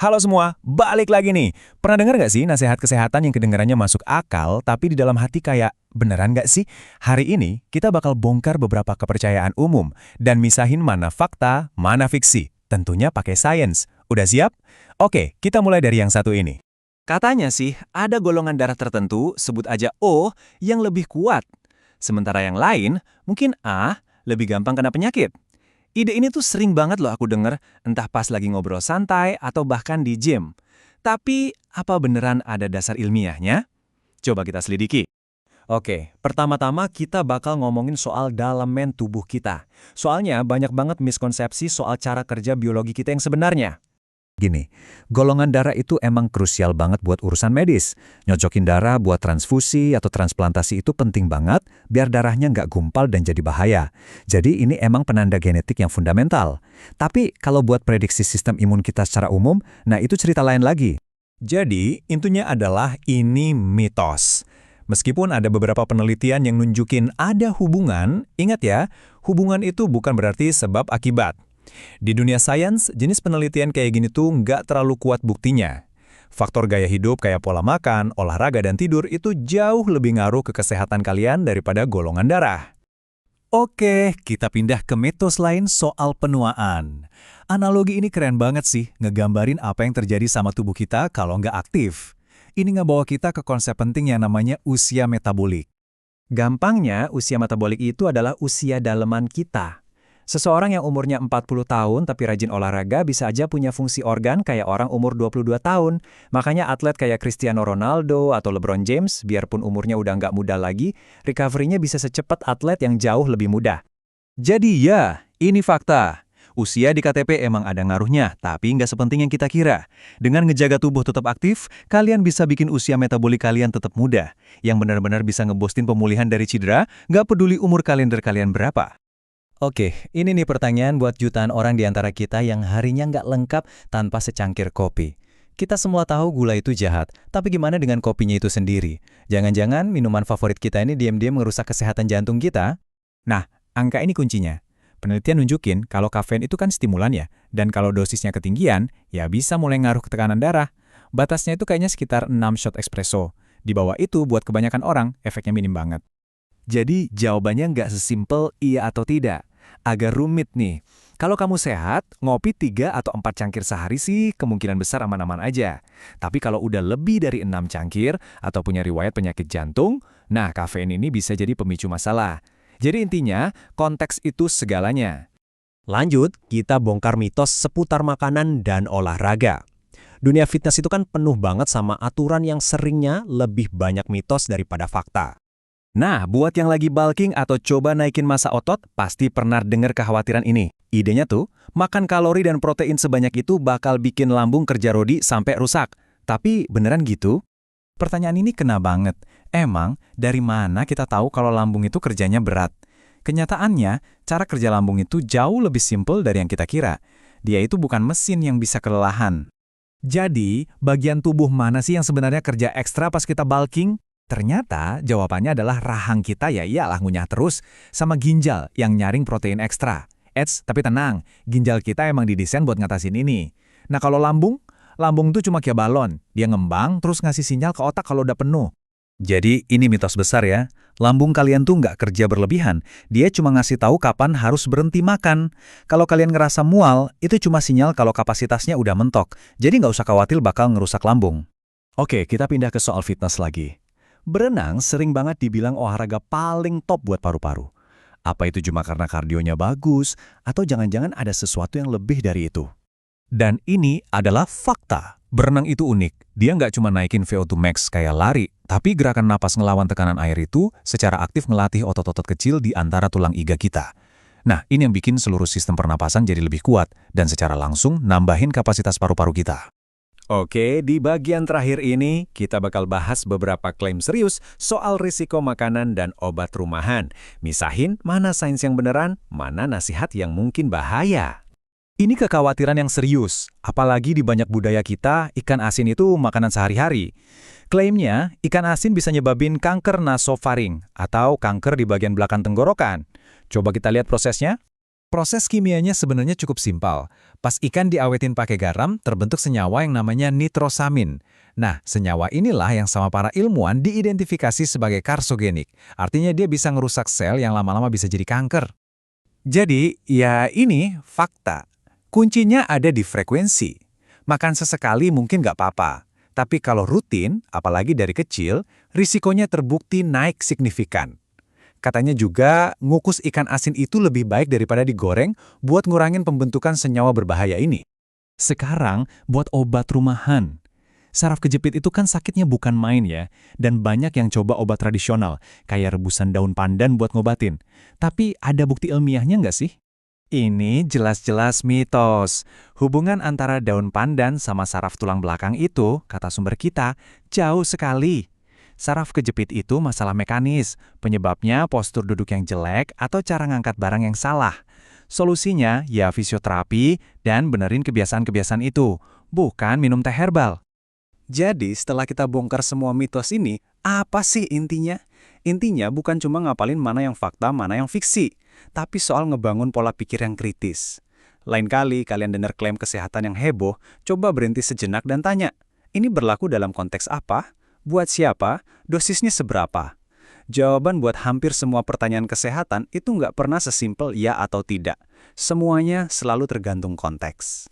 Halo semua, balik lagi nih. Pernah dengar nggak sih nasihat kesehatan yang kedengarannya masuk akal, tapi di dalam hati kayak, beneran nggak sih? Hari ini, kita bakal bongkar beberapa kepercayaan umum, dan misahin mana fakta, mana fiksi. Tentunya pakai sains. Udah siap? Oke, kita mulai dari yang satu ini. Katanya sih, ada golongan darah tertentu, sebut aja O, yang lebih kuat. Sementara yang lain, mungkin A, lebih gampang kena penyakit. Ide ini tuh sering banget loh aku denger, entah pas lagi ngobrol santai atau bahkan di gym. Tapi, apa beneran ada dasar ilmiahnya? Coba kita selidiki. Oke, pertama-tama kita bakal ngomongin soal dalamen tubuh kita. Soalnya banyak banget miskonsepsi soal cara kerja biologi kita yang sebenarnya. Gini, golongan darah itu emang krusial banget buat urusan medis. Nyocokin darah buat transfusi atau transplantasi itu penting banget, biar darahnya nggak gumpal dan jadi bahaya. Jadi ini emang penanda genetik yang fundamental. Tapi kalau buat prediksi sistem imun kita secara umum, nah itu cerita lain lagi. Jadi, intinya adalah ini mitos. Meskipun ada beberapa penelitian yang nunjukin ada hubungan, ingat ya, hubungan itu bukan berarti sebab akibat. Di dunia sains, jenis penelitian kayak gini tuh nggak terlalu kuat buktinya. Faktor gaya hidup kayak pola makan, olahraga, dan tidur itu jauh lebih ngaruh ke kesehatan kalian daripada golongan darah. Oke, kita pindah ke mitos lain soal penuaan. Analogi ini keren banget sih, ngegambarin apa yang terjadi sama tubuh kita kalau nggak aktif. Ini ngebawa kita ke konsep penting yang namanya usia metabolik. Gampangnya, usia metabolik itu adalah usia daleman kita. Seseorang yang umurnya 40 tahun tapi rajin olahraga bisa aja punya fungsi organ kayak orang umur 22 tahun. Makanya atlet kayak Cristiano Ronaldo atau LeBron James, biarpun umurnya udah nggak muda lagi, recovery-nya bisa secepat atlet yang jauh lebih mudah. Jadi ya, ini fakta. Usia di KTP emang ada ngaruhnya, tapi nggak sepenting yang kita kira. Dengan ngejaga tubuh tetap aktif, kalian bisa bikin usia metabolik kalian tetap muda. Yang benar-benar bisa ngebostin pemulihan dari cedera, nggak peduli umur kalender kalian berapa. Oke, ini nih pertanyaan buat jutaan orang di antara kita yang harinya nggak lengkap tanpa secangkir kopi. Kita semua tahu gula itu jahat, tapi gimana dengan kopinya itu sendiri? Jangan-jangan minuman favorit kita ini diam-diam merusak kesehatan jantung kita? Nah, angka ini kuncinya. Penelitian nunjukin kalau kafein itu kan stimulan ya, dan kalau dosisnya ketinggian, ya bisa mulai ngaruh ke tekanan darah. Batasnya itu kayaknya sekitar 6 shot espresso. Di bawah itu buat kebanyakan orang, efeknya minim banget. Jadi jawabannya nggak sesimpel iya atau tidak. Agak rumit nih. Kalau kamu sehat, ngopi 3 atau 4 cangkir sehari sih kemungkinan besar aman-aman aja. Tapi kalau udah lebih dari 6 cangkir atau punya riwayat penyakit jantung, nah kafein ini bisa jadi pemicu masalah. Jadi intinya, konteks itu segalanya. Lanjut, kita bongkar mitos seputar makanan dan olahraga. Dunia fitness itu kan penuh banget sama aturan yang seringnya lebih banyak mitos daripada fakta. Nah, buat yang lagi bulking atau coba naikin massa otot, pasti pernah dengar kekhawatiran ini. Idenya tuh, makan kalori dan protein sebanyak itu bakal bikin lambung kerja rodi sampai rusak. Tapi beneran gitu? Pertanyaan ini kena banget. Emang, dari mana kita tahu kalau lambung itu kerjanya berat? Kenyataannya, cara kerja lambung itu jauh lebih simpel dari yang kita kira. Dia itu bukan mesin yang bisa kelelahan. Jadi, bagian tubuh mana sih yang sebenarnya kerja ekstra pas kita bulking? Ternyata jawabannya adalah rahang kita ya iyalah ngunyah terus, sama ginjal yang nyaring protein ekstra. Tapi tenang, ginjal kita emang didesain buat ngatasin ini. Nah kalau lambung tuh cuma kayak balon, dia ngembang terus ngasih sinyal ke otak kalau udah penuh. Jadi ini mitos besar ya, lambung kalian tuh nggak kerja berlebihan, dia cuma ngasih tahu kapan harus berhenti makan. Kalau kalian ngerasa mual, itu cuma sinyal kalau kapasitasnya udah mentok, jadi nggak usah khawatir bakal ngerusak lambung. Oke, kita pindah ke soal fitness lagi. Berenang sering banget dibilang olahraga paling top buat paru-paru. Apa itu cuma karena kardionya bagus, atau jangan-jangan ada sesuatu yang lebih dari itu? Dan ini adalah fakta. Berenang itu unik. Dia nggak cuma naikin VO2 max kayak lari, tapi gerakan napas ngelawan tekanan air itu secara aktif ngelatih otot-otot kecil di antara tulang iga kita. Nah, ini yang bikin seluruh sistem pernapasan jadi lebih kuat, dan secara langsung nambahin kapasitas paru-paru kita. Oke, di bagian terakhir ini, kita bakal bahas beberapa klaim serius soal risiko makanan dan obat rumahan. Misahin mana sains yang beneran, mana nasihat yang mungkin bahaya. Ini kekhawatiran yang serius, apalagi di banyak budaya kita, ikan asin itu makanan sehari-hari. Klaimnya, ikan asin bisa nyebabin kanker nasofaring atau kanker di bagian belakang tenggorokan. Coba kita lihat prosesnya. Proses kimianya sebenarnya cukup simpel. Pas ikan diawetin pakai garam, terbentuk senyawa yang namanya nitrosamin. Nah, senyawa inilah yang sama para ilmuwan diidentifikasi sebagai karsogenik. Artinya dia bisa ngerusak sel yang lama-lama bisa jadi kanker. Jadi, ya ini fakta. Kuncinya ada di frekuensi. Makan sesekali mungkin nggak apa-apa. Tapi kalau rutin, apalagi dari kecil, risikonya terbukti naik signifikan. Katanya juga, ngukus ikan asin itu lebih baik daripada digoreng buat ngurangin pembentukan senyawa berbahaya ini. Sekarang, buat obat rumahan. Saraf kejepit itu kan sakitnya bukan main ya, dan banyak yang coba obat tradisional, kayak rebusan daun pandan buat ngobatin. Tapi ada bukti ilmiahnya nggak sih? Ini jelas-jelas mitos. Hubungan antara daun pandan sama saraf tulang belakang itu, kata sumber kita, jauh sekali. Saraf kejepit itu masalah mekanis, penyebabnya postur duduk yang jelek atau cara ngangkat barang yang salah. Solusinya ya fisioterapi dan benerin kebiasaan-kebiasaan itu, bukan minum teh herbal. Jadi setelah kita bongkar semua mitos ini, apa sih intinya? Intinya bukan cuma ngapalin mana yang fakta, mana yang fiksi, tapi soal ngebangun pola pikir yang kritis. Lain kali kalian dengar klaim kesehatan yang heboh, coba berhenti sejenak dan tanya, ini berlaku dalam konteks apa? Buat siapa? Dosisnya seberapa? Jawaban buat hampir semua pertanyaan kesehatan itu nggak pernah sesimpel ya atau tidak. Semuanya selalu tergantung konteks.